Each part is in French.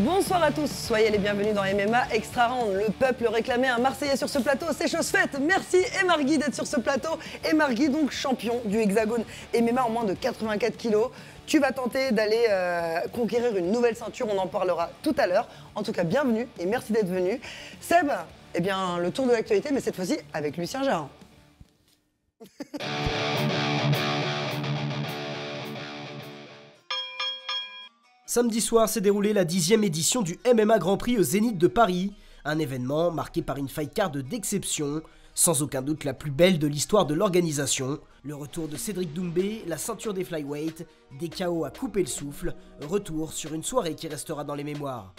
Bonsoir à tous, soyez les bienvenus dans MMA Extra Round. Le peuple réclamait un Marseillais sur ce plateau, c'est chose faite. Merci Emargui d'être sur ce plateau. Emargui donc champion du Hexagone MMA en moins de 84 kilos. Tu vas tenter d'aller conquérir une nouvelle ceinture, on en parlera tout à l'heure. En tout cas, bienvenue et merci d'être venu. Seb, eh bien, le tour de l'actualité, mais cette fois-ci avec Lucien Jarrin. Samedi soir s'est déroulée la 10e édition du MMA Grand Prix au Zénith de Paris, un événement marqué par une fight card d'exception, sans aucun doute la plus belle de l'histoire de l'organisation. Le retour de Cédric Doumbé, la ceinture des flyweight, des KO à couper le souffle, retour sur une soirée qui restera dans les mémoires.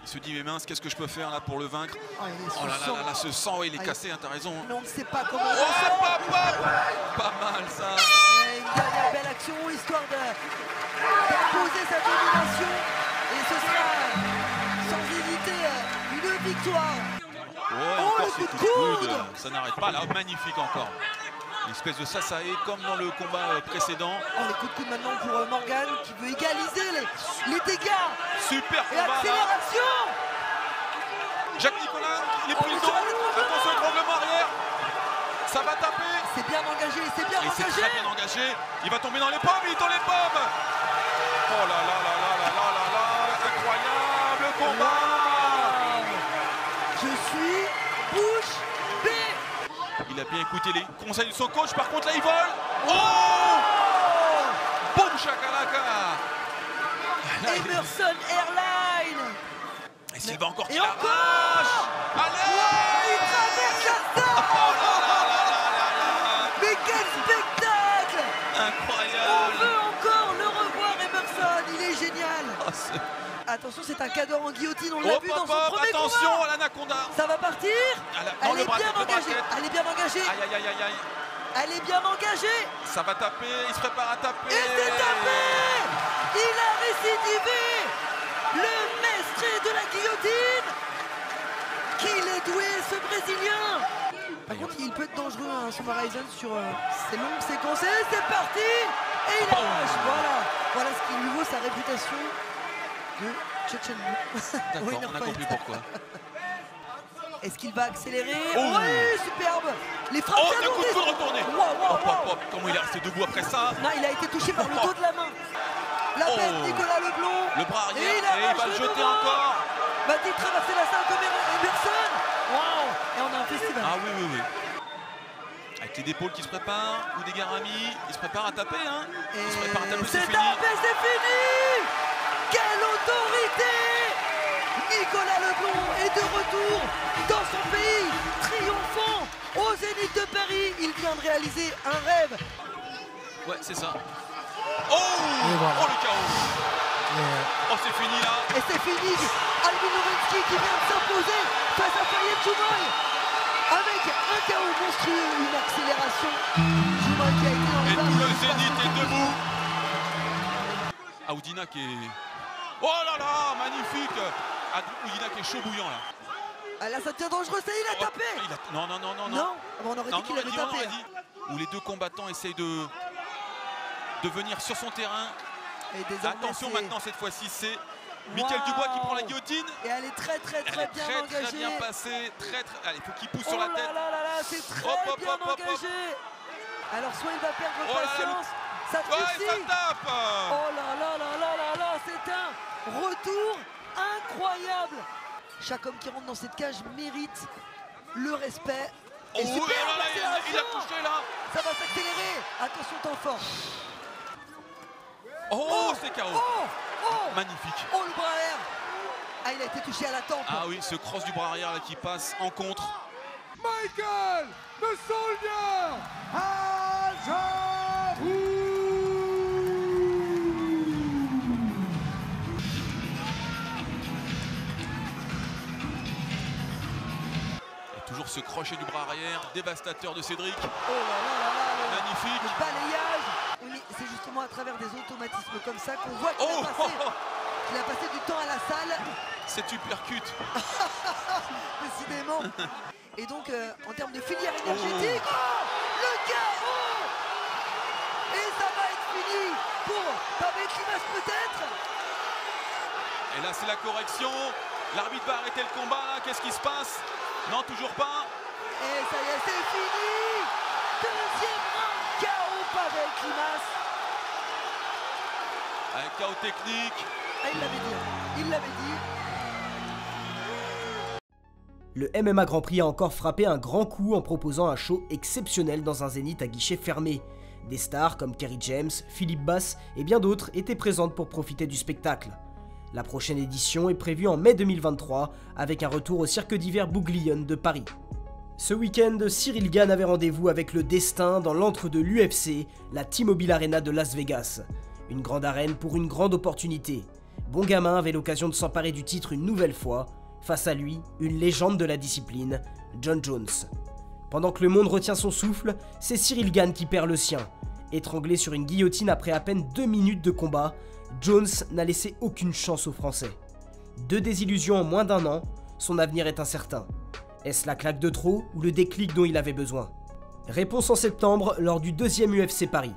Il se dit mais mince, qu'est-ce que je peux faire là pour le vaincre? Oh là là, ce sang, il est cassé, hein, t'as raison. Hein. Mais on ne sait pas comment Pas mal ça. Une dernière belle action, histoire d'imposer sa domination. Et ce sera sans hésiter une victoire. Encore le ce coup de coup de coude. ça n'arrête pas là, magnifique encore. Une espèce de sasae comme dans le combat précédent. Oh, les coups de coude maintenant pour Morgan qui veut égaliser les dégâts. Super Et combat là. accélération. Jacques Nicolas, il est pris le dos. Attention, étranglement arrière. Ça va taper. C'est bien engagé, c'est bien Et c'est engagé. très bien engagé. Il va tomber dans les pommes, il est dans les pommes. Oh là là là là là là là là. Incroyable combat. Je suis bouche bée. Il a bien écouté les conseils de son coach, par contre là il vole. Oh, boum chakalaka. Emerson Airline. Et Sylvain encore qui Et l'arrache. encore. Allez, Il traverse la salle. oh là là là là là là. Mais quel spectacle. On Incroyable. veut encore le revoir, Emerson. Il est génial. Oh, c'est- Attention, c'est un cador en guillotine. On l'a hop vu dans hop son hop, premier attention combat. à l'anaconda. Ça va partir. Dans Elle le est bras bien tête, le bras engagée. tête. Elle est bien engagée. Aïe aïe aïe aïe aïe. Elle est bien engagée. Ça va taper, il se prépare à taper. Et c'est tapé. Il a récidivé. Le maître de la guillotine. Qu'il est doué, ce Brésilien. Par contre, il peut être dangereux, hein, son Horizon, sur ces longues séquences. Et c'est parti. Et il arrache. Voilà ce qui lui vaut sa réputation de Tchétchène. D'accord, on a compris pourquoi. Est-ce qu'il va accélérer? Oh. Oui, superbe. Les frappes Oh, ce canon coup de foudre retourné. Wow. Hop hop hop, comment il est resté debout après ça. Non, il a été touché par le dos de la main. La Oh. tête, Nicolas Leblond. Le bras arrière, Et il et il arrache va le jeter devant. encore. Va-t-il traverser la salle comme Emerson? Wow. Et on a un festival. Ah oui. Avec les épaules qui se préparent, ou des Garami, il se prépare à taper, hein. Il se prépare à taper, c'est c'est fini. tapé, c'est fini. Quelle autorité. Nicolas Leblond est de retour dans son pays, triomphant au Zénith de Paris. Il vient de réaliser un rêve. Ouais, c'est ça. Oh, voilà. Oh, le chaos. Oh, c'est fini là. Et c'est fini. Alvin Lorenski qui vient de s'imposer face à Fayette Joumaï avec un chaos monstrueux, une accélération. Joumaï qui a été dans Et les tout le armes. Zénith est debout. Aoudina qui est... Oh là là, magnifique. Aoudina qui est chaud bouillant là. Ah, là, ça devient dangereux, ça, il a Oh, tapé. Non. Non, on aurait dit qu'il avait on tapé. aurait dit. Où les deux combattants essayent de venir sur son terrain. Et désormais, Attention c'est- maintenant, cette fois-ci, c'est Mickaël Dubois qui prend la guillotine. Et elle est très Elle est bien très engagée. bien passée. Allez, il faut qu'il pousse Oh sur la là tête. là, c'est très Hop, bien hop. engagé. Alors soit il va perdre Oh là là, patience, ça Ouais, réussit. ça tape. Oh là, c'est un retour incroyable. Chaque homme qui rentre dans cette cage mérite le respect. Oh, Et super, là là, il a l'accélération. touché là. Ça va s'accélérer. Attention, temps fort. Oh, c'est KO. Oh, Magnifique. oh, le bras arrière. Ah, il a été touché à la tempe. Ah oui, ce cross du bras arrière là qui passe en contre. Michael, the soldier, Et toujours ce crochet du bras arrière, dévastateur de Cédric. Oh là, Magnifique. le balayage. Oui, mais c'est justement à travers des automatismes comme ça qu'on voit qu'il Oh, a passé du temps à la salle, C'est uppercut. décidément. Et donc, en termes de filière énergétique, le chaos. Et ça va être fini pour Pavel Klimas peut-être. Et là, c'est la correction. L'arbitre va arrêter le combat. Qu'est-ce qui se passe? Non, toujours pas. Et ça y est, c'est fini. Deuxième round, KO Pavel Klimas. Un chaos technique. Ah, il l'avait dit, il l'avait dit. Le MMA Grand Prix a encore frappé un grand coup en proposant un show exceptionnel dans un zénith à guichet fermé. Des stars comme Kerry James, Philippe Bass et bien d'autres étaient présentes pour profiter du spectacle. La prochaine édition est prévue en mai 2023 avec un retour au cirque d'hiver Bouglione de Paris. Ce week-end, Cyril Gane avait rendez-vous avec le destin dans l'antre de l'UFC, la T-Mobile Arena de Las Vegas. Une grande arène pour une grande opportunité. Bon Gamin avait l'occasion de s'emparer du titre une nouvelle fois. Face à lui, une légende de la discipline, John Jones. Pendant que le monde retient son souffle, c'est Cyril Gane qui perd le sien. Étranglé sur une guillotine après à peine 2 minutes de combat, Jones n'a laissé aucune chance aux Français. 2 désillusions en moins d'1 an, son avenir est incertain. Est-ce la claque de trop ou le déclic dont il avait besoin? Réponse en septembre lors du 2e UFC Paris.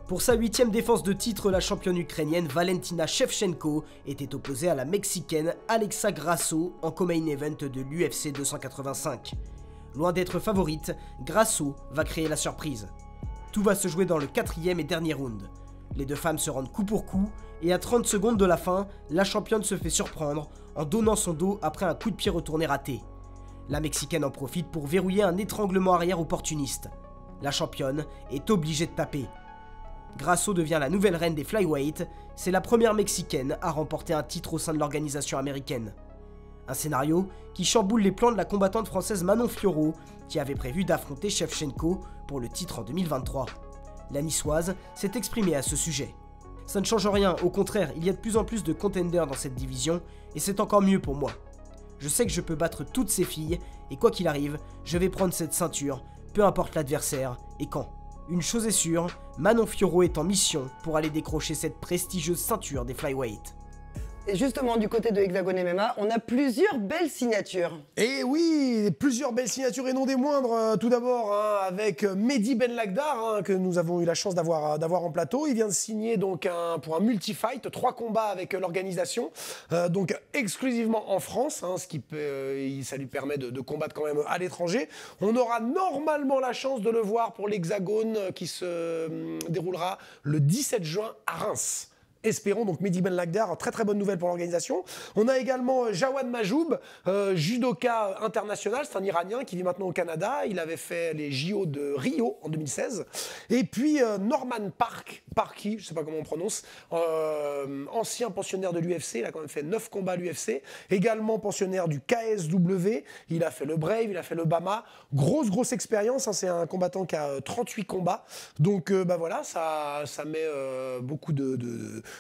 Pour sa 8e défense de titre, la championne ukrainienne Valentina Shevchenko était opposée à la mexicaine Alexa Grasso en co-main event de l'UFC 285. Loin d'être favorite, Grasso va créer la surprise. Tout va se jouer dans le 4e et dernier round. Les deux femmes se rendent coup pour coup et à 30 secondes de la fin, la championne se fait surprendre en donnant son dos après un coup de pied retourné raté. La mexicaine en profite pour verrouiller un étranglement arrière opportuniste. La championne est obligée de taper. Grasso devient la nouvelle reine des flyweight, c'est la première mexicaine à remporter un titre au sein de l'organisation américaine. Un scénario qui chamboule les plans de la combattante française Manon Fiorot, qui avait prévu d'affronter Shevchenko pour le titre en 2023. La niçoise s'est exprimée à ce sujet. Ça ne change rien, au contraire, il y a de plus en plus de contenders dans cette division, et c'est encore mieux pour moi. Je sais que je peux battre toutes ces filles, et quoi qu'il arrive, je vais prendre cette ceinture, peu importe l'adversaire et quand. Une chose est sûre, Manon Fiorot est en mission pour aller décrocher cette prestigieuse ceinture des flyweight. Et justement, du côté de Hexagone MMA, on a plusieurs belles signatures. Et oui, plusieurs belles signatures et non des moindres. Tout d'abord, avec Mehdi Ben Lagdar, que nous avons eu la chance d'avoir en plateau. Il vient de signer donc pour un multi-fight, 3 combats avec l'organisation, donc exclusivement en France, ce qui ça lui permet de combattre quand même à l'étranger. On aura normalement la chance de le voir pour l'Hexagone qui se déroulera le 17 juin à Reims. Espérons donc Mehdi Ben Lagdar, très très bonne nouvelle pour l'organisation. On a également Jawad Majoub, judoka international, c'est un Iranien qui vit maintenant au Canada. Il avait fait les JO de Rio en 2016. Et puis Norman Parky, je ne sais pas comment on prononce, ancien pensionnaire de l'UFC, il a quand même fait 9 combats à l'UFC. Également pensionnaire du KSW, il a fait le Brave, il a fait le Bama. Grosse expérience, c'est un combattant qui a 38 combats. Donc voilà, ça met beaucoup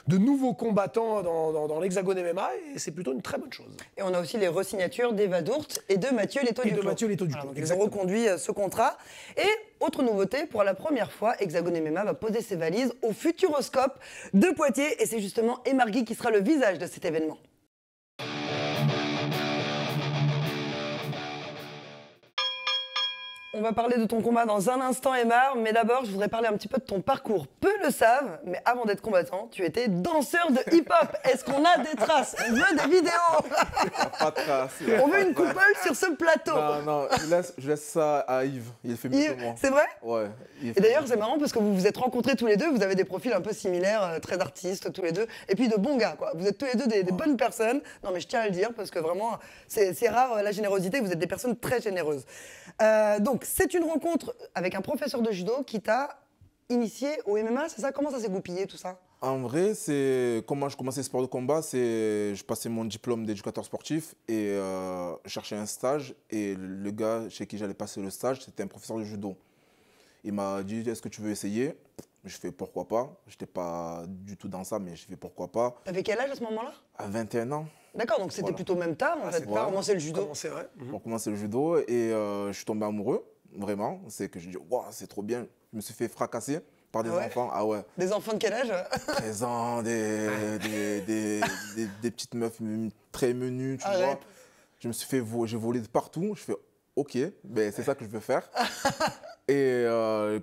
de nouveaux combattants dans l'Hexagone MMA et c'est plutôt une très bonne chose. Et on a aussi les re-signatures d'Eva Dourt et de Mathieu Leto-Duclos. Voilà, ils ont reconduit ce contrat. Et autre nouveauté, pour la première fois, Hexagone MMA va poser ses valises au Futuroscope de Poitiers et c'est justement Emargui qui sera le visage de cet événement. On va parler de ton combat dans un instant, Emar, mais d'abord, je voudrais parler un petit peu de ton parcours. Peu le savent, mais avant d'être combattant, tu étais danseur de hip-hop. Est-ce qu'on a des traces? On veut des vidéos. Pas de traces. On veut une coupole sur ce plateau. Non, je laisse ça à Yves. Il fait mieux que moi. C'est vrai? Ouais. Et d'ailleurs, c'est marrant parce que vous vous êtes rencontrés tous les deux, vous avez des profils un peu similaires, très artistes tous les deux, et puis de bons gars, quoi. Vous êtes tous les deux des bonnes personnes. Non, mais je tiens à le dire parce que vraiment, c'est rare la générosité, vous êtes des personnes très généreuses. Donc, c'est une rencontre avec un professeur de judo qui t'a initié au MMA, c'est ça? Comment ça s'est goupillé tout ça? En vrai, c'est comment je commençais le sport de combat, c'est je passais mon diplôme d'éducateur sportif et je cherchais un stage et le gars chez qui j'allais passer le stage, c'était un professeur de judo. Il m'a dit, est-ce que tu veux essayer? Je fais pourquoi pas. Je n'étais pas du tout dans ça, mais je fais pourquoi pas. T'avais quel âge à ce moment-là? À 21 ans. D'accord, donc c'était plutôt même tard en fait, pour commencer le judo. Pour commencer le judo et je suis tombé amoureux, vraiment. C'est que je dis, wow, c'est trop bien. Je me suis fait fracasser par des enfants. Ah ouais. Des enfants de quel âge? 13 ans, des petites meufs très menues, tu vois. Je me suis fait j'ai volé de partout. Je fais, ok, ben, c'est ça que je veux faire. Et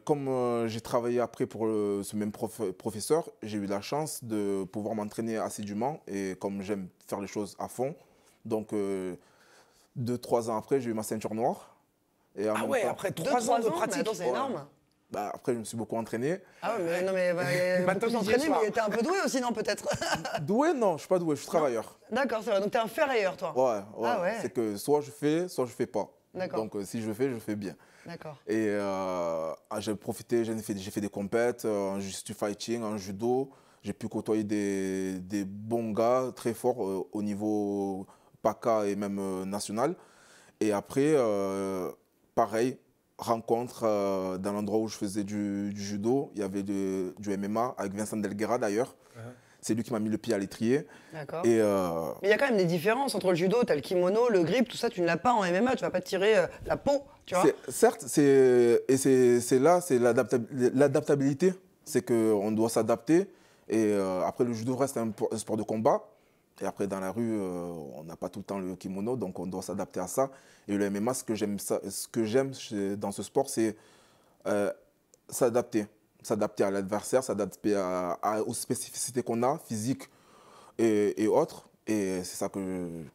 comme j'ai travaillé après pour ce même professeur, j'ai eu la chance de pouvoir m'entraîner assidûment. Et comme j'aime faire les choses à fond, donc 2-3 ans après, j'ai eu ma ceinture noire. Et en Ah même ouais, temps, après 3 ans de mais pratique. attends, c'est énorme. bah, après, je me suis beaucoup entraîné. Ah ouais, mais non, mais Bah, beaucoup Tom, s'entraîner, hier soir. mais il était un peu doué aussi, non, peut-être. Doué, non, je ne suis pas doué, je suis travailleur. D'accord, c'est vrai. Donc, t'es un ferrailleur, toi. Ouais, Ah ouais. C'est que soit je fais pas. D'accord. Donc si je fais bien. D'accord. Et j'ai profité, j'ai fait des compètes en jiu-jitsu fighting, en judo. J'ai pu côtoyer des bons gars très forts au niveau PACA et même national. Et après, pareil, rencontre dans l'endroit où je faisais du judo. Il y avait du MMA avec Vincent Delguera d'ailleurs. C'est lui qui m'a mis le pied à l'étrier. D'accord. Et Mais il y a quand même des différences entre le judo, t'as le kimono, le grip, tout ça, tu ne l'as pas en MMA, tu vas pas te tirer la peau, tu vois. certes, c'est l'adaptabilité. C'est qu'on doit s'adapter. Et après, le judo reste un sport de combat. Et après, dans la rue, on n'a pas tout le temps le kimono, donc on doit s'adapter à ça. Et le MMA, ce que j'aime dans ce sport, c'est s'adapter. S'adapter à l'adversaire, s'adapter aux spécificités qu'on a, physiques et autres. Et c'est ça que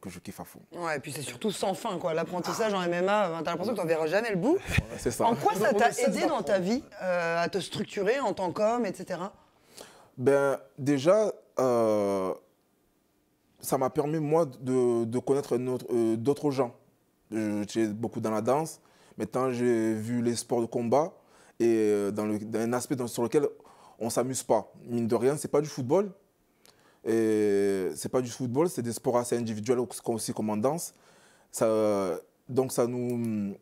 je kiffe à fond. Ouais, et puis c'est surtout sans fin, quoi. L'apprentissage en MMA, t'as l'impression que t'en verras jamais le bout. C'est ça. En quoi ça On t'a essaie aidé dans ta vie à te structurer en tant qu'homme, etc. Ben, déjà, ça m'a permis, moi, de connaître d'autres gens. J'étais beaucoup dans la danse. Maintenant, j'ai vu les sports de combat et dans un aspect sur lequel on ne s'amuse pas. Mine de rien, ce n'est pas du football. C'est pas du football, c'est des sports assez individuels aussi comme en danse. Donc ça nous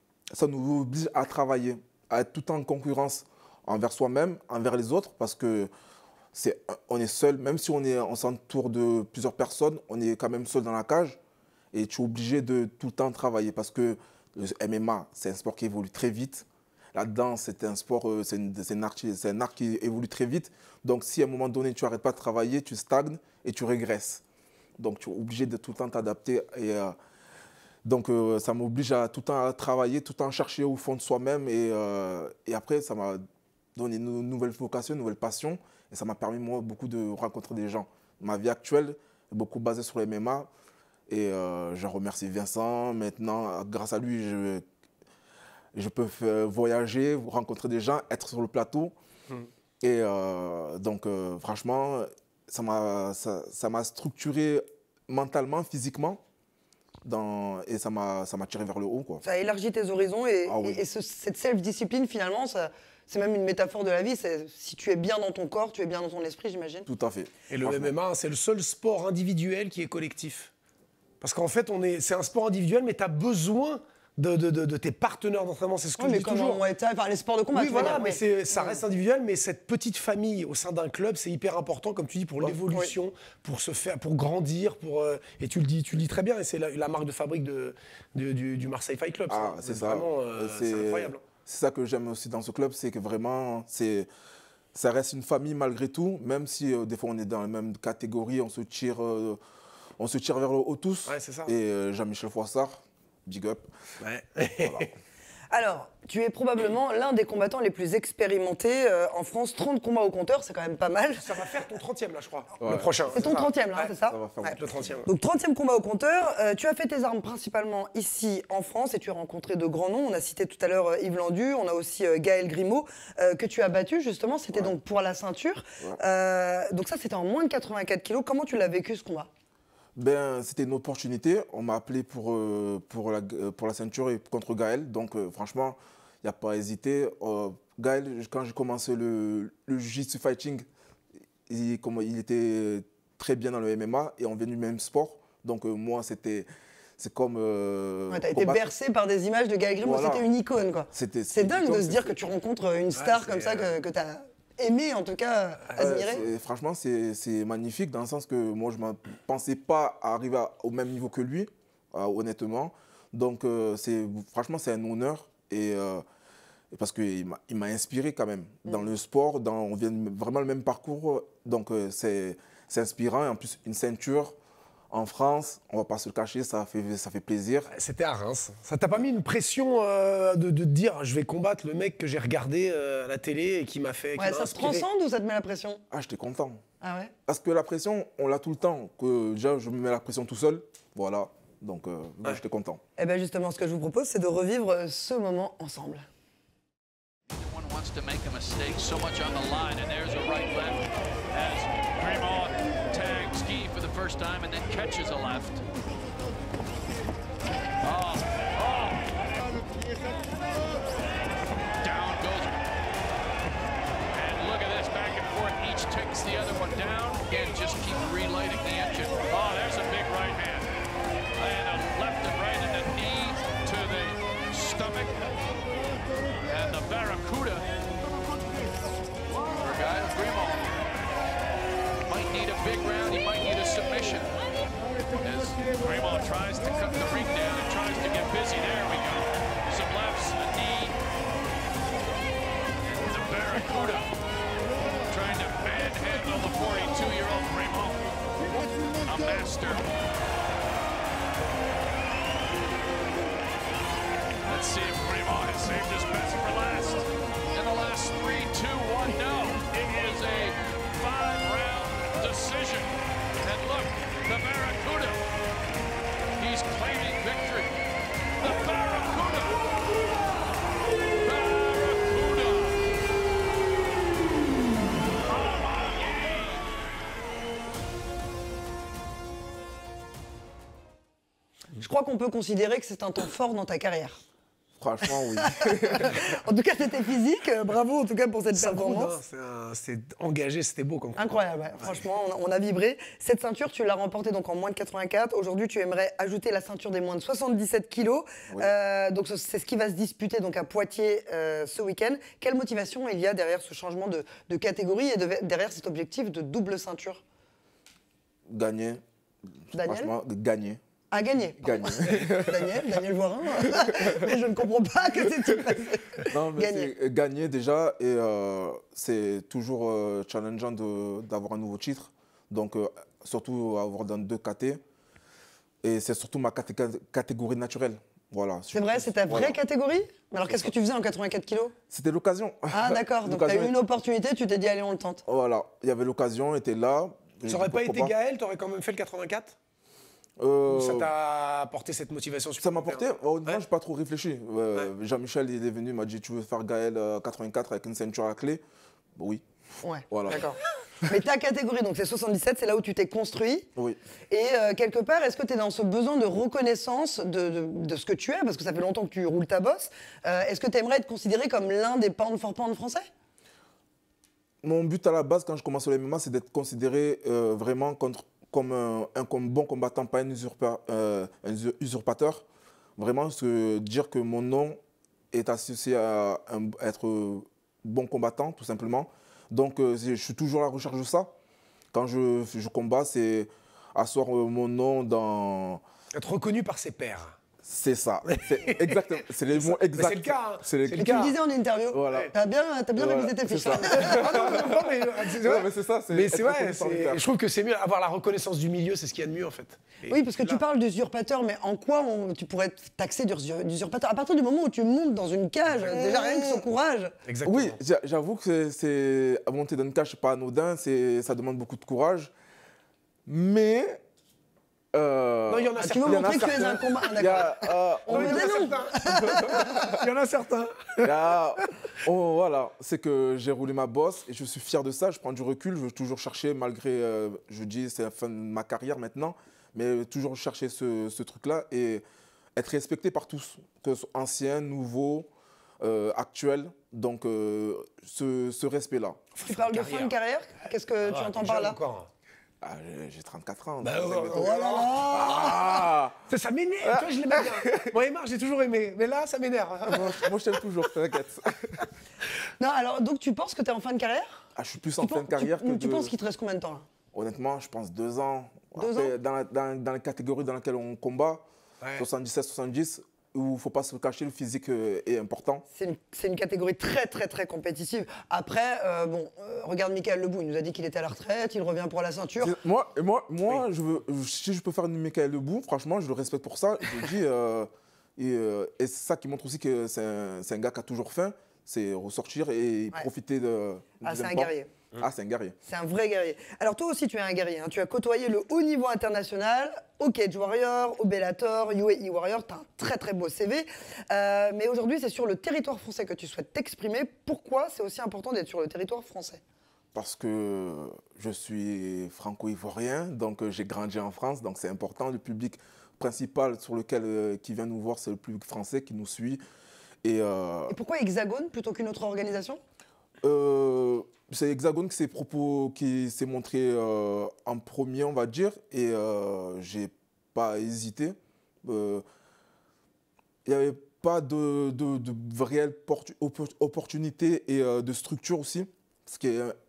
oblige à travailler, à être tout le temps en concurrence envers soi-même, envers les autres, parce que on est seul, même si on s'entoure de plusieurs personnes, on est quand même seul dans la cage et tu es obligé de tout le temps travailler parce que le MMA, c'est un sport qui évolue très vite. La danse, c'est un sport, c'est un art qui évolue très vite. Donc, si à un moment donné, tu n'arrêtes pas de travailler, tu stagnes et tu régresses. Donc, tu es obligé de tout le temps t'adapter. Donc, ça m'oblige à tout le temps à travailler, tout le temps chercher au fond de soi-même. Et après, ça m'a donné une nouvelle vocation, une nouvelle passion. Et ça m'a permis, moi, beaucoup de rencontrer des gens. Ma vie actuelle est beaucoup basée sur le MMA. Et je remercie Vincent. Maintenant, grâce à lui, je peux voyager, rencontrer des gens, être sur le plateau. Et donc, franchement, ça m'a structuré mentalement, physiquement. Et ça m'a tiré vers le haut, quoi. Ça a élargi tes horizons et, Ah oui. et cette self-discipline, finalement, c'est même une métaphore de la vie. Si tu es bien dans ton corps, tu es bien dans ton esprit, j'imagine. Tout à fait. Et le Franchement. MMA, c'est le seul sport individuel qui est collectif. Parce qu'en fait, c'est un sport individuel, mais tu as besoin de tes partenaires d'entraînement. C'est ce que Oui, je mais dis comme toujours. en Muay Thai, enfin les sports de combat, Oui, tu veux voilà, dire, mais oui. ça reste individuel, mais cette petite famille au sein d'un club, c'est hyper important, comme tu dis, pour l'évolution, pour se faire, pour grandir, et tu le dis très bien, et c'est la marque de fabrique du Marseille Fight Club. Ah, c'est ça. Vraiment, c'est incroyable. C'est ça que j'aime aussi dans ce club, c'est que vraiment, ça reste une famille malgré tout, même si des fois on est dans la même catégorie, on se tire vers le haut tous. Ouais, c'est ça. Et Jean-Michel Froissart, big up. Ouais. Voilà. Alors, tu es probablement l'un des combattants les plus expérimentés en France. 30 combats au compteur, c'est quand même pas mal. Ça va faire ton 30e, là, je crois. Ouais. Le prochain. C'est ton 30e, là, Ouais, c'est ça, ça va faire Ouais. Le 30e. Donc 30e combat au compteur, tu as fait tes armes principalement ici en France et tu as rencontré de grands noms. On a cité tout à l'heure Yves Landu, on a aussi Gaël Grimaud que tu as battu justement, c'était donc pour la ceinture. Donc ça c'était en moins de 84 kilos. Comment tu l'as vécu ce combat? Ben, c'était une opportunité. On m'a appelé pour la ceinture et contre Gaël. Donc, franchement, il n'y a pas à hésiter. Gaël, quand j'ai commencé le Jiu-Jitsu Fighting, il était très bien dans le MMA et on venait du même sport. Donc, moi, c'est comme. T'as été bercé par des images de Gaël Grimaud, Voilà. c'était une icône quoi. C'est dingue de se dire que tu rencontres une star comme ça que tu as aimé en tout cas, admiré. Franchement, c'est magnifique dans le sens que moi, je ne pensais pas arriver au même niveau que lui, honnêtement. Donc, franchement, c'est un honneur. Et parce qu'il m'a inspiré quand même. Dans le sport, on vient vraiment le même parcours. Donc, c'est inspirant. Et en plus, une ceinture en France, on va pas se le cacher, ça fait plaisir. C'était à Reims. Ça t'a pas mis une pression de te dire je vais combattre le mec que j'ai regardé à la télé et qui m'a fait. Ouais, ça se transcende ou ça te met la pression? Ah, j'étais content. Ah ouais? Parce que la pression, on l'a tout le temps. Que déjà, je me mets la pression tout seul. Voilà. Donc, j'étais content. Et bien justement, ce que je vous propose, c'est de revivre ce moment ensemble. One wants to make a mistake, so much on the line, and there's a right left as Grimo tags Ski for the first time and then catches a left. Down goes. And look at this, back and forth. Each takes the other one down and just keep relighting the engine. Oh, there's a big right hand. And a left and right and a knee to the stomach. And the Barracuda. Poor guy, Grimo. Might need a big round, he might need a submission. As Grimo tries to cut the ring down and tries to get busy. There we go. Some lefts, a knee. The Barracuda trying to manhandle the 42-year-old Grimo. A master. Let's see if Grimo has saved his best for last. In the last 3, 2, 1, no. It is a 5-round decision. And look, the Barracuda. He's claiming victory. The Barracuda. Barracuda. Je crois qu'on peut considérer que c'est un temps fort dans ta carrière. Franchement, oui. En tout cas, c'était physique. Bravo en tout cas pour cette performance. C'est engagé, c'était beau comme Incroyable, ouais. Franchement, on a vibré. Cette ceinture, tu l'as remportée donc en moins de 84. Aujourd'hui, tu aimerais ajouter la ceinture des moins de 77 kilos. Oui. Donc, c'est ce qui va se disputer donc, à Poitiers ce week-end. Quelle motivation il y a derrière ce changement de catégorie et derrière cet objectif de double ceinture? Gagner. Daniel? Franchement, gagner. À gagner. Gagner. Daniel Voirin. Mais je ne comprends pas que c'est tout passé. Non, mais Gagner. c'est gagner déjà, et c'est toujours challengeant d'avoir un nouveau titre. Donc, surtout avoir dans 2 KT. Et c'est surtout ma catégorie naturelle. Voilà. C'est vrai, c'est ta vraie Voilà. catégorie? Alors qu'est-ce que tu faisais en 84 kilos? C'était l'occasion. Ah d'accord, donc tu as eu une opportunité, tu t'es dit allez on le tente. Voilà, il y avait l'occasion, était là. Ça aurait pas été Gaël, t'aurais quand même fait le 84? Ou ça t'a apporté cette motivation Ça m'a apporté, supplémentaire? honnêtement, j'ai pas trop réfléchi. Jean-Michel, il est venu, il m'a dit tu veux faire Gaël 84 avec une ceinture à clé? Bah, oui. Ouais, Voilà. d'accord. Mais ta catégorie, donc c'est 77, c'est là où tu t'es construit. Oui. Et quelque part, est-ce que tu es dans ce besoin de reconnaissance de ce que tu es? Parce que ça fait longtemps que tu roules ta bosse. Est-ce que tu aimerais être considéré comme l'un des pound for pound français? Mon but à la base, quand je commence le MMA, c'est d'être considéré vraiment comme un bon combattant, pas un usurpateur. Vraiment, dire que mon nom est associé à être bon combattant, tout simplement. Donc, je suis toujours à la recherche de ça. Quand je combats, c'est asseoir mon nom dans... Être reconnu par ses pairs. C'est ça. Exactement. C'est les mots exacts. C'est le cas. Hein. C'est le Et tu le disais en interview, Voilà. t'as bien Voilà, révisé tes c'est fiches. ça. Non, mais c'est Ouais, vrai. mais c'est ça. Mais c'est être vrai, reconnu par les pairs. je trouve que c'est mieux. Avoir la reconnaissance du milieu, c'est ce qu'il y a de mieux en fait. Et Oui, parce que là, tu parles d'usurpateur, mais en quoi tu pourrais être taxé d'usurpateur? À partir du moment où tu montes dans une cage, déjà rien que son courage. Exactement. Oui, j'avoue que c'est à monter dans une cage, c'est pas anodin, ça demande beaucoup de courage. Mais Non, il y en a Tu veux certains. montrer que tu es un combat. Ah, il y d'accord. a, On me dénonce. Il y en a certains. voilà, c'est que j'ai roulé ma bosse et je suis fier de ça. Je prends du recul, je veux toujours chercher, malgré, je dis, c'est la fin de ma carrière maintenant, mais toujours chercher ce truc-là et être respecté par tous, que ce soit anciens, nouveaux, actuels. Donc, ce respect-là. Tu parles de fin de carrière? Qu'est-ce que tu entends par là? Encore. Ah, j'ai 34 ans. Bah, donc, oh là là. Ah Ça m'énerve, tu vois, je l'aimais bien. Moi, Aymar, j'ai toujours aimé, mais là, ça m'énerve. moi, je t'aime toujours, t'inquiète. Non, alors donc tu penses que tu es en fin de carrière? Ah, je suis plus en fin de carrière que Tu penses qu'il te reste combien de temps là? Honnêtement, je pense 2 ans. 2 Après, ans dans la catégorie dans laquelle on combat, Ouais. 77-70, où il ne faut pas se le cacher, le physique est important. C'est une catégorie très, très, très compétitive. Après, regarde Michael Lebou, il nous a dit qu'il était à la retraite, il revient pour la ceinture. Moi si je peux faire une Michael Lebou, franchement, je le respecte pour ça. Je dis, et c'est ça qui montre aussi que c'est un gars qui a toujours faim, c'est ressortir et profiter de... C'est un guerrier. Ah, c'est un guerrier. C'est un vrai guerrier. Alors toi aussi, tu es un guerrier. Hein. Tu as côtoyé le haut niveau international, au Cage Warrior, au Bellator, UAE Warrior. Tu as un très très beau CV. Mais aujourd'hui, c'est sur le territoire français que tu souhaites t'exprimer. Pourquoi c'est aussi important d'être sur le territoire français? Parce que je suis franco-ivoirien, donc j'ai grandi en France, donc c'est important. Le public principal sur lequel qui vient nous voir, c'est le public français qui nous suit. Et pourquoi Hexagone plutôt qu'une autre organisation? C'est Hexagone qui s'est montré en premier, on va dire, et j'ai pas hésité. Il n'y avait pas de réelle opportunité et de structure aussi.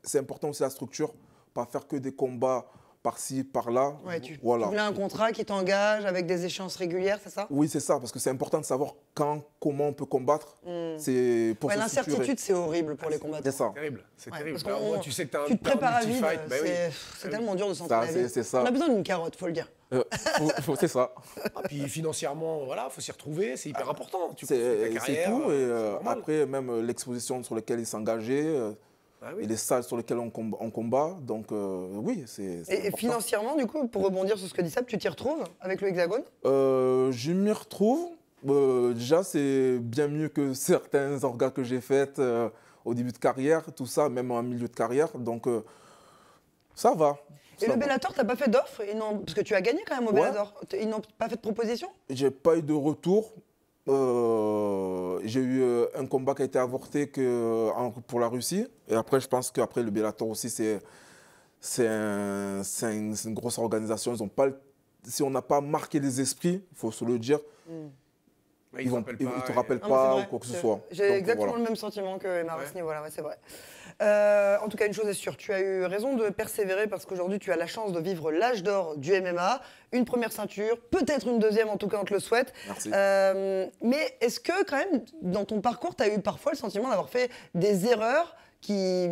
C'est important aussi la structure, pas faire que des combats par-ci, par-là. Ouais, tu voilà. voulais un contrat qui t'engage avec des échéances régulières, c'est ça? Oui, c'est ça, parce que c'est important de savoir quand, comment on peut combattre. C'est pour l'incertitude, c'est horrible pour les combattants. C'est ça. C'est terrible. Parce Moi, tu sais que tu te prépares à vivre, fight. c'est tellement dur de s'entraîner à vivre. C'est ça. On a besoin d'une carotte, faut le dire. C'est ça. Puis financièrement, voilà, faut s'y retrouver, c'est hyper important. C'est tout. Et après, même l'exposition sur laquelle il s'engageait. Et les salles sur lesquelles on combat. Donc oui, c'est Et financièrement, du coup, pour rebondir sur ce que dit Seb, tu t'y retrouves avec le Hexagone? Je m'y retrouve. Déjà, c'est bien mieux que certains orgas que j'ai faits au début de carrière, tout ça, même en milieu de carrière. Donc ça va. Et le Bellator, t'as pas fait d'offre? Parce que tu as gagné quand même au Bellator. Ils n'ont pas fait de proposition? J'ai pas eu de retour. J'ai eu un combat qui a été avorté pour la Russie. Et après, je pense qu'après le Bellator aussi, c'est une grosse organisation. Ils ont pas, si on n'a pas marqué les esprits, il faut se le dire, ils ne te rappellent pas ou quoi que ce soit. J'ai exactement le même sentiment que Emma à ce niveau-là, c'est vrai. En tout cas, une chose est sûre, tu as eu raison de persévérer parce qu'aujourd'hui, tu as la chance de vivre l'âge d'or du MMA, une première ceinture, peut-être une deuxième, en tout cas, on te le souhaite. Merci. Mais est-ce que, quand même, dans ton parcours, tu as eu parfois le sentiment d'avoir fait des erreurs qui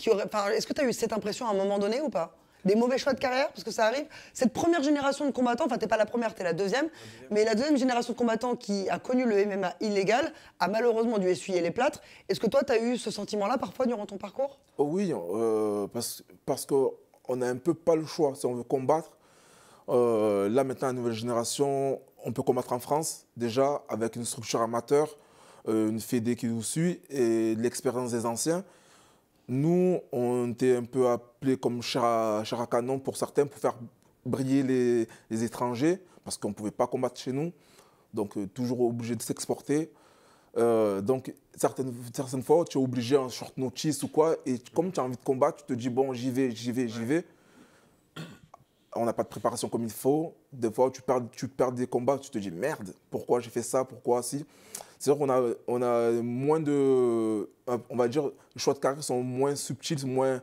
auraient... Enfin, est-ce que tu as eu cette impression à un moment donné ou pas? Des mauvais choix de carrière, parce que ça arrive. Cette première génération de combattants, enfin, t'es pas la première, t'es la deuxième, mais la deuxième génération de combattants qui a connu le MMA illégal a malheureusement dû essuyer les plâtres. Est-ce que toi, t'as eu ce sentiment-là parfois durant ton parcours? Oui, parce qu'on n'a un peu pas le choix si on veut combattre. Là, maintenant, la nouvelle génération, on peut combattre en France, déjà, avec une structure amateur, une fédé qui nous suit et l'expérience des anciens. Nous, on était un peu appelés comme chair à canon pour certains, pour faire briller les étrangers, parce qu'on ne pouvait pas combattre chez nous, donc toujours obligé de s'exporter. Donc, certaines fois, tu es obligé en short notice ou quoi, et comme tu as envie de combattre, tu te dis, bon, j'y vais. On n'a pas de préparation comme il faut. Des fois, tu perds des combats, tu te dis, merde, pourquoi j'ai fait ça, pourquoi si. C'est vrai qu'on a moins de... On va dire, les choix de carrière sont moins subtils, moins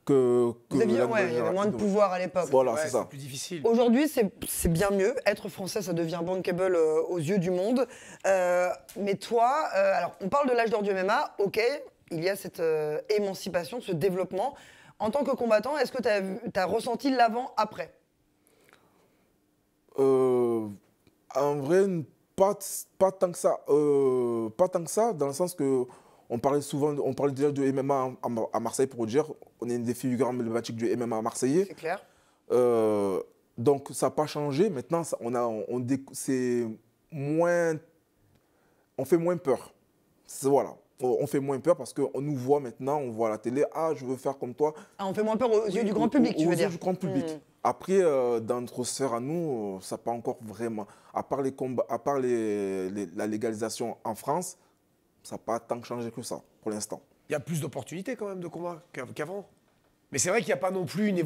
que il y avait moins de pouvoir à l'époque. Voilà, c'est ça. C'est plus difficile. Aujourd'hui, c'est bien mieux. Être français, ça devient bankable aux yeux du monde. Mais toi, alors, on parle de l'âge d'or du MMA, ok, il y a cette émancipation, ce développement. En tant que combattant, est-ce que tu as ressenti l'avant-après? En vrai, pas tant que ça. Pas tant que ça, dans le sens que on parlait déjà de MMA à Marseille pour dire, on est une des figures emblématiques du MMA marseillais. C'est clair. Donc ça n'a pas changé. Maintenant, c'est moins, on fait moins peur. Voilà. On fait moins peur parce qu'on nous voit maintenant, on voit à la télé, ah, je veux faire comme toi. Ah, on fait moins peur aux yeux du grand public, tu veux dire? Aux yeux du grand public. Après, dans notre sphère à nous, ça n'a pas encore vraiment. À part les combats, à part la légalisation en France, ça n'a pas tant changé que ça, pour l'instant. Il y a plus d'opportunités quand même de combat qu'avant. Mais c'est vrai qu'il n'y a pas non plus une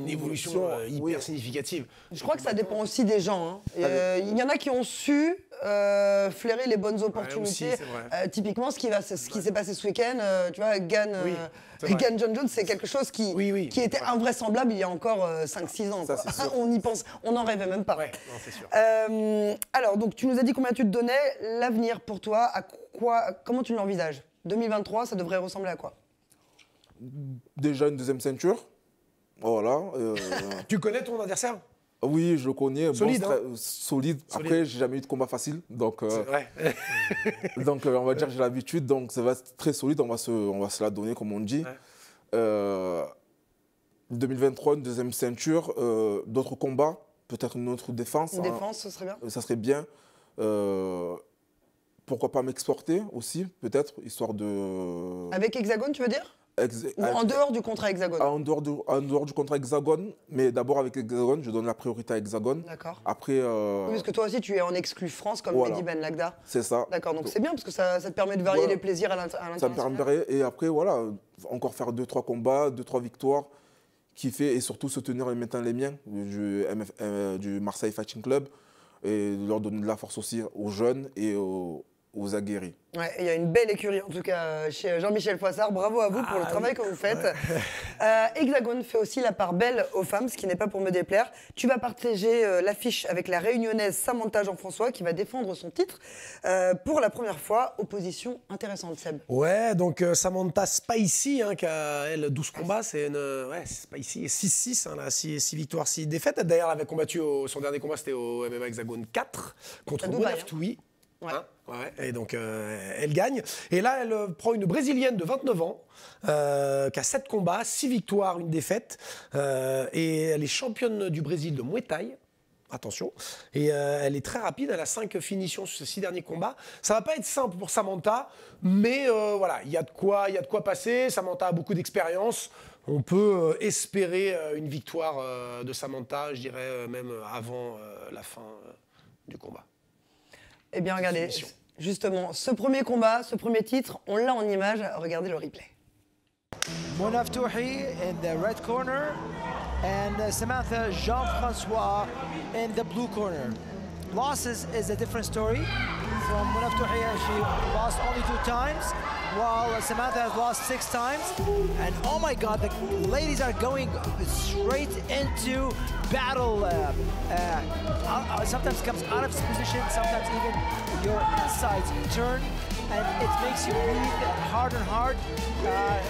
évolution hyper significative. Je crois que ça dépend aussi des gens. Hein. Il y en a qui ont su flairer les bonnes opportunités. Aussi, typiquement, ce qui s'est passé ce week-end, tu vois, Gann John Jones, c'est quelque chose qui était invraisemblable il y a encore 5-6 ans. Ça, quoi. On y pense, on n'en rêvait même pas. Ouais, non, c'est sûr. Alors, donc, tu nous as dit combien tu te donnais. L'avenir pour toi, comment tu l'envisages? 2023, ça devrait ressembler à quoi? Déjà une deuxième ceinture. Voilà. Tu connais ton adversaire? Oui, je le connais. Solide, solide. Après, j'ai jamais eu de combat facile. Donc, c'est vrai. donc on va dire que j'ai l'habitude. Donc, ça va être très solide. On va se la donner, comme on dit. Ouais. 2023, une deuxième ceinture. D'autres combats. Peut-être une autre défense. Une défense, ce serait bien. Ça serait bien. Pourquoi pas m'exporter aussi, peut-être, histoire de... Avec Hexagone, tu veux dire? Ou en dehors du contrat Hexagone? En dehors du contrat Hexagone, mais d'abord avec Hexagone, je donne la priorité à Hexagone. D'accord. Après... Oui, parce que toi aussi, tu es en exclu France, comme Mehdi Ben Lagda. C'est ça. D'accord, donc c'est bien, parce que ça te permet de varier les plaisirs à l'international. Ça me permet de varier, et après, voilà, encore faire 2-3 combats, 2-3 victoires, kiffer, et surtout soutenir maintenant les miens, du Marseille Fighting Club, et leur donner de la force aussi aux jeunes et aux aguerris. Ouais, il y a une belle écurie, en tout cas, chez Jean-Michel Poissard. Bravo à vous pour le travail que vous faites. Hexagone fait aussi la part belle aux femmes, ce qui n'est pas pour me déplaire. Tu vas partager l'affiche avec la réunionnaise Samantha Jean-François, qui va défendre son titre pour la première fois. Opposition intéressante, Seb. Ouais, donc Samantha Spicy, qui a, elle, 12 combats, c'est une... Ouais, Spicy, 6-6, là, 6 victoires, 6 défaites. D'ailleurs, elle avait combattu, son dernier combat, c'était au MMA Hexagone 4, contre Mona Ftui. Ouais. Hein, ouais. Et donc, elle gagne. Et là, elle prend une Brésilienne de 29 ans, qui a 7 combats, 6 victoires, 1 défaite. Et elle est championne du Brésil de Muay Thai. Attention. Et elle est très rapide. Elle a 5 finitions sur ses 6 derniers combats. Ça va pas être simple pour Samantha, mais voilà, il y a de quoi passer. Samantha a beaucoup d'expérience. On peut espérer une victoire de Samantha, je dirais même avant la fin du combat. Eh bien, regardez, justement, ce premier combat, ce premier titre, on l'a en image. Regardez le replay. Mona Ftouhi in the red corner and Samantha Jean-François in the blue corner. Losses is a different story. From Mona Ftouhi, she lost only 2 times, while Samantha has lost 6 times. And oh my God, the ladies are going straight into battle. Sometimes comes out of position, sometimes even your insides turn, and it makes you breathe hard and hard.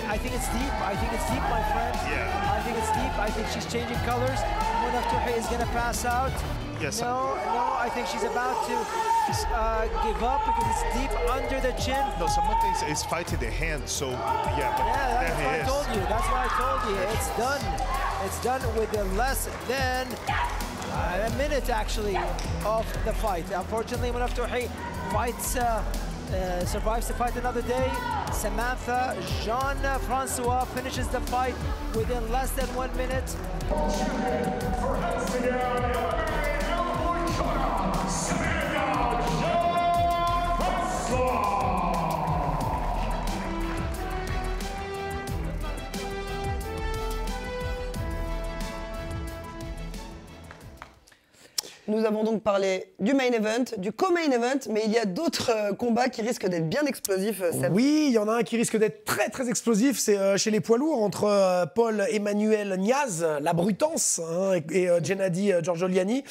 I think it's deep. I think it's deep, my friend. Yeah. I think it's deep. I think she's changing colors. Mona Ftouhi is going to pass out. Yes. No, I think she's about to give up because it's deep under the chin. No, Samantha is fighting the hand, so yeah. But yeah, that's what I told you. That's what I told you. It's done. It's done with less than a minute, actually, of the fight. Unfortunately, Mona Ftouhi survives to fight another day. Samantha Jean-François finishes the fight within less than 1 minute. Nous avons donc parlé du main event, du co-main event, mais il y a d'autres combats qui risquent d'être bien explosifs, Seb. Oui, il y en a un qui risque d'être très très explosif, c'est chez les poids lourds, entre Paul-Emmanuel Niaz, la Brutance, et Gennady Giorgioliani.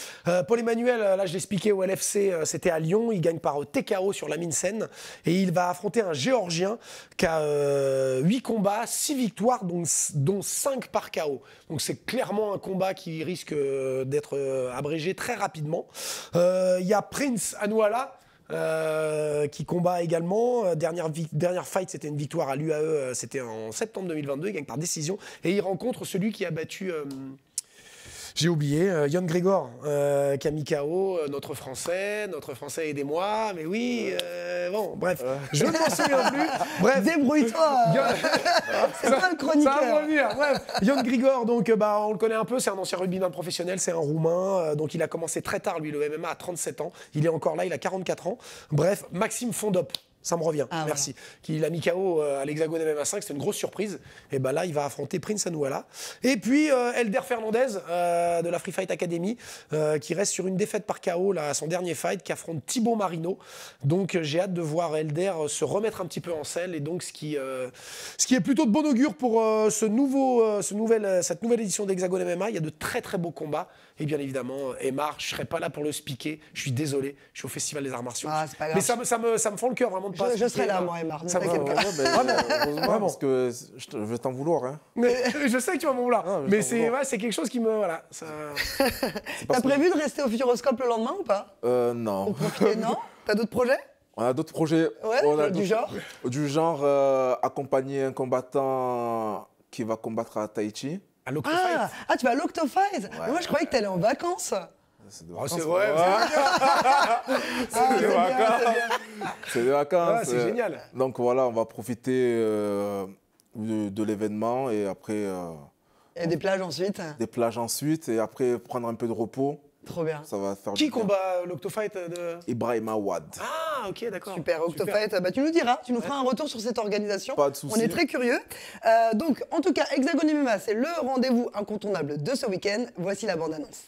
Paul-Emmanuel, là je l'expliquais au LFC, c'était à Lyon, il gagne par TKO sur Lamine Sen, et il va affronter un Géorgien qui a 8 combats, 6 victoires, dont 5 par KO. Donc c'est clairement un combat qui risque d'être abrégé très rapidement. Il y a Prince Anouala qui combat également. Dernière fight, c'était une victoire à l'UAE, c'était en septembre 2022. Il gagne par décision et il rencontre celui qui a battu... J'ai oublié, Yann Grégor, qui a mis KO, notre Français, aidez-moi, mais oui, bon, bref, je ne m'en souviens plus. Bref, débrouille-toi. C'est pas le chroniqueur. Ça va revenir. Bref, Yann Grégor, donc on le connaît un peu, c'est un ancien rugbyman professionnel, c'est un Roumain, donc il a commencé très tard, lui, le MMA à 37 ans. Il est encore là, il a 44 ans. Bref, Maxime Fondop. ça me revient. Ah, Merci. Qu'il a mis KO à l'Hexagone MMA 5, c'était une grosse surprise. Et ben là, il va affronter Prince Anouala. Et puis Elder Fernandez de la Free Fight Academy, qui reste sur une défaite par KO là, à son dernier fight, qui affronte Thibaut Marino. Donc j'ai hâte de voir Elder se remettre un petit peu en selle. Et donc ce qui est plutôt de bon augure pour cette nouvelle édition d'Hexagone MMA. Il y a de très très beaux combats. Et bien évidemment, Aymar, je ne serai pas là pour le speaker. Je suis désolé, je suis au Festival des Arts Martiaux. Ah, c'est pas grave. Mais ça me fend le cœur vraiment de pas. Je serai là, moi, Aymar. Ça me Heureusement, parce que je vais t'en vouloir. Hein. Mais je sais que tu vas m'en vouloir. Ah, mais c'est quelque chose qui me. Voilà. T'as prévu de rester au Futuroscope le lendemain ou pas? Non. Pour profiter, non? T'as d'autres projets? On a d'autres projets. Ouais, du genre? Du genre accompagner un combattant qui va combattre à Tahiti. Ah, tu vas à l'Octofight. Ouais. Moi, je croyais que t'allais en vacances. C'est des Oh, vacances. c'est vrai. C'est des vacances. C'est des vacances. Ah, c'est génial. Donc voilà, on va profiter de l'événement et après. Et des plages ensuite. Des plages ensuite et après prendre un peu de repos. Trop bien. Ça va faire. Qui combat l'Octofight de... Ibrahim Awad. Ah, ok, d'accord. Super, Octofight. Bah, tu nous diras, tu nous feras un retour sur cette organisation. Pas de souci. On est très curieux. Donc, en tout cas, Hexagone MMA, c'est le rendez-vous incontournable de ce week-end. Voici la bande-annonce.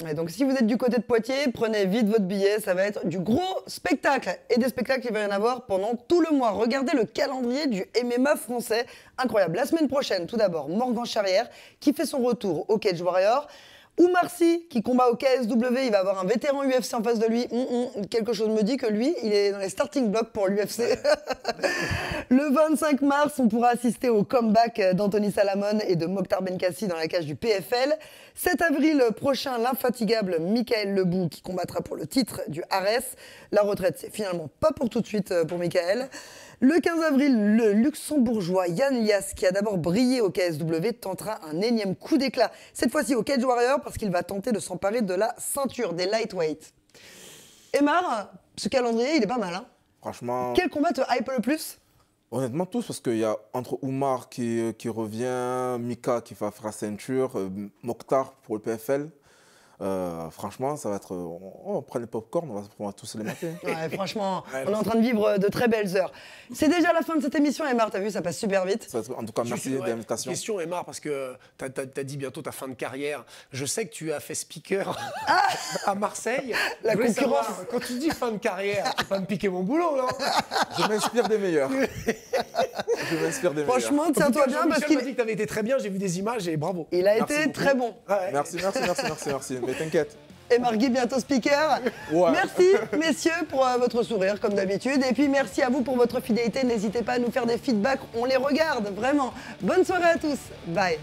Et donc si vous êtes du côté de Poitiers, prenez vite votre billet, ça va être du gros spectacle. Et des spectacles, il va y en avoir pendant tout le mois. Regardez le calendrier du MMA français, incroyable. La semaine prochaine, tout d'abord, Morgan Charrière qui fait son retour au Cage Warrior. Oumar Sy qui combat au KSW, il va avoir un vétéran UFC en face de lui. Quelque chose me dit que lui, il est dans les starting blocks pour l'UFC. Le 25 mars, on pourra assister au comeback d'Anthony Salamon et de Mokhtar Benkassi dans la cage du PFL. 7 avril prochain, l'infatigable Michael Lebou qui combattra pour le titre du Ares. La retraite, c'est finalement pas pour tout de suite pour Michael. Le 15 avril, le luxembourgeois Jan Lias, qui a d'abord brillé au KSW, tentera un énième coup d'éclat. Cette fois-ci au Cage Warrior, parce qu'il va tenter de s'emparer de la ceinture des lightweights. Aymar, ce calendrier, il est pas mal, hein? Franchement. Quel combat te hype le plus? Honnêtement, tous, parce qu'il y a entre Oumar qui revient, Mika qui va faire la ceinture, Mokhtar pour le PFL. Franchement, ça va être. On prend les pop-corn, on va tous les mater. Ouais, franchement, on est en train de vivre de très belles heures. C'est déjà la fin de cette émission, Aymar, t'as vu, ça passe super vite. En tout cas, merci de l'invitation. Question, Aymar, parce que t'as dit bientôt ta fin de carrière. Je sais que tu as fait speaker à Marseille. La concurrence. Savoir, quand tu dis fin de carrière, tu vas pas me piquer mon boulot, non? Je m'inspire des meilleurs. Franchement, tiens-toi bien parce qu'il m'a dit que t'avais été très bien, j'ai vu des images et bravo. Il a été très bon. Ouais. Merci. Mais t'inquiète. Aymar Guy, bientôt speaker. Ouais. Merci, messieurs, pour votre sourire, comme d'habitude. Et puis, merci à vous pour votre fidélité. N'hésitez pas à nous faire des feedbacks. On les regarde, vraiment. Bonne soirée à tous. Bye.